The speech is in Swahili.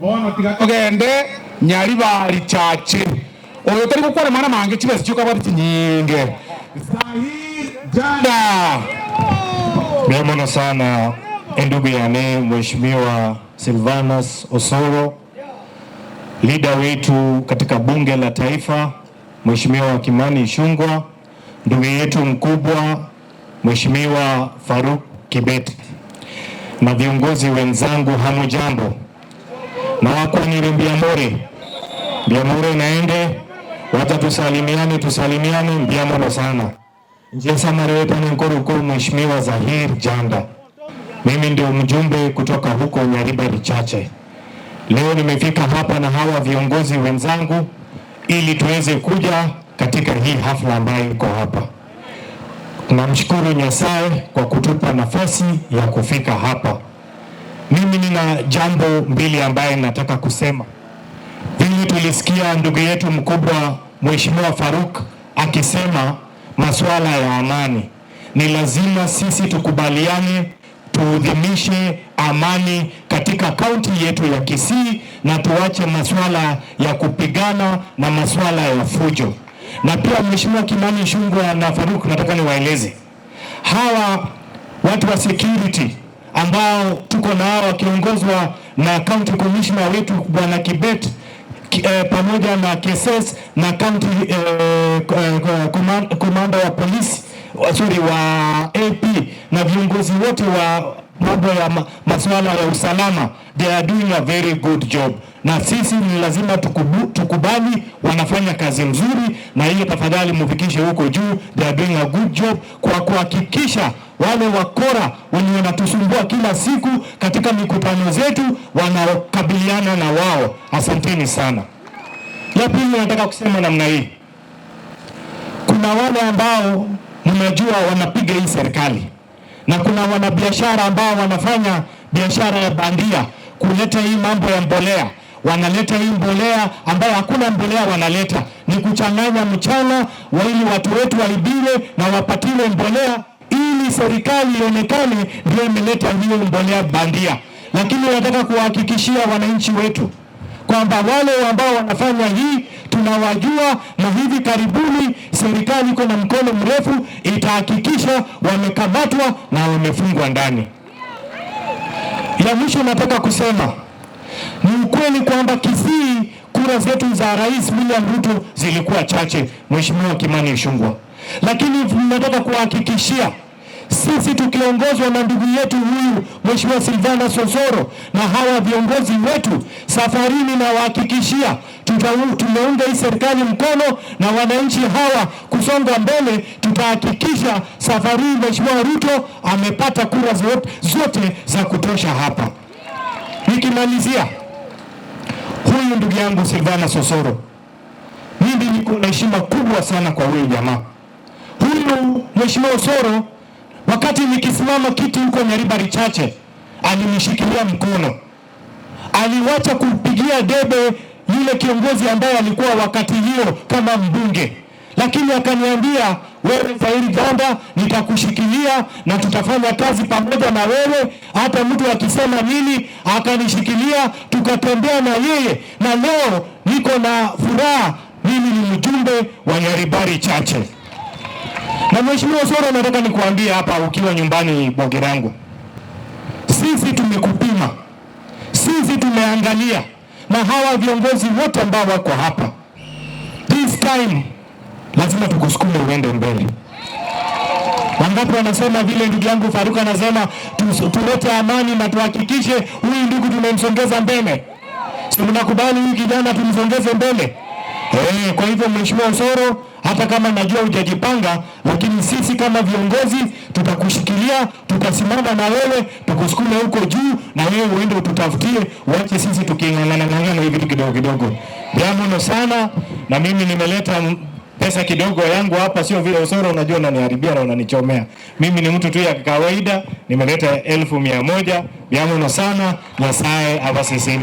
bono tiga tugende Nyaribari chache oyo tari gukora mana mange kibese cyuka bati nyinge Zahir Janda. Vyema sana ndugu yane Mheshimiwa Silvanus Osoro, leader wetu katika bunge la taifa, Mheshimiwa Kimani Ichung'wah, ndugu yetu mkubwa Mheshimiwa Faruk Kibet, na viongozi wenzangu, hamujambo, na wako Biamore naende wacha tusalimiane mbiamono sana njia sana rewetu nkuru Mheshimiwa Zahir Janda. Mimi ndio mjumbe kutoka huko Nyaribari chache. Leo nimefika hapa na hawa viongozi wenzangu ili tuweze kuja katika hii hafla ambayo iko hapa. Namshukuru Nyasaye kwa kutupa nafasi ya kufika hapa. Mimi nina jambo mbili ambaye nataka kusema. Vile tulisikia ndugu yetu mkubwa Mheshimiwa Faruk akisema masuala ya amani, ni lazima sisi tukubaliane tuudhimishe amani katika kaunti yetu ya Kisii na tuache masuala ya kupigana na masuala ya fujo. Na pia Mheshimiwa Kimani Ichung'wah na Faruk, nataka niwaeleze hawa watu wa security ambao tuko nao wakiongozwa na county commissioner wetu Bwana Kibet pamoja na KSS na county commander wa polisi wa AP na viongozi wote wa mambo ya masuala ya usalama, they are doing a very good job, na sisi ni lazima tukubali wanafanya kazi mzuri, na hiyo tafadhali mufikishe huko juu. They are doing a good job kwa kuhakikisha wale wakora wenye wanatusumbua kila siku katika mikutano zetu wanakabiliana na wao. Asanteni sana. Ya pili nataka kusema namna hii, kuna wale ambao mnajua wanapiga hii serikali, na kuna wanabiashara ambao wanafanya biashara ya bandia kuleta hii mambo ya mbolea. Wanaleta hii mbolea ambayo hakuna mbolea, wanaleta ni kuchanganya mchana ili watu wetu waibiwe na wapatiwe mbolea ili serikali ionekane ndio imeleta hiyo mbolea bandia. Lakini nataka kuhakikishia wananchi wetu kwamba wale ambao wanafanya hii tunawajua, na hivi karibuni serikali iko na mkono mrefu, itahakikisha wamekamatwa na wamefungwa ndani. Ya mwisho nataka kusema ni ukweli kwamba Kisii kura zetu za Rais William Ruto zilikuwa chache, Mheshimiwa Kimani Ichung'wah, lakini nataka kuhakikishia sisi tukiongozwa na ndugu yetu huyu Mheshimiwa Silvanus Osoro na hawa viongozi wetu, safarini na wahakikishia tumeunga hii serikali mkono na wananchi hawa kusonga mbele. Tutahakikisha safari Mheshimiwa Ruto amepata kura zote za kutosha hapa. Nikimalizia, huyu ndugu yangu Silvanus Osoro, mimi niko na heshima kubwa sana kwa huyu jamaa. Huyu Mheshimiwa Osoro, wakati nikisimama kiti huko Nyaribari chache, alinishikilia mkono, aliwacha kupigia debe yule kiongozi ambaye alikuwa wakati hiyo kama mbunge, lakini akaniambia, wewe Zahir Janda, nitakushikilia na tutafanya kazi pamoja na wewe, hata mtu akisema nini. Akanishikilia, tukatembea na yeye, na leo niko na furaha, mimi ni mjumbe wa Nyaribari chache. Na Mheshimiwa Osoro, nataka nikuambie hapa ukiwa nyumbani Bogerangu, sisi tumekupima, sisi tumeangalia, na hawa viongozi wote ambao wako hapa, this time lazima tukusukume uende mbele. Wangapi wanasema vile ndugu yangu Faruk anasema tulete amani na tuhakikishe huyu ndugu tumemsongeza mbele? Si mnakubali huyu kijana tumsongeze mbele? Kwa hivyo Mheshimiwa Osoro, hata kama najua hujajipanga, lakini sisi kama viongozi tutakushikilia, tutasimama na wewe, tukusukume huko juu, na wewe uende ututafutie, uache sisi tukingangana hivi vitu kidogo kidogo. Biamono sana, na mimi nimeleta pesa kidogo yangu hapa, sio vile Osoro unajua unaniharibia na unanichomea. Mimi ni mtu tu ya kawaida, nimeleta 1,100. Biamono sana, Nyasaye abasisi.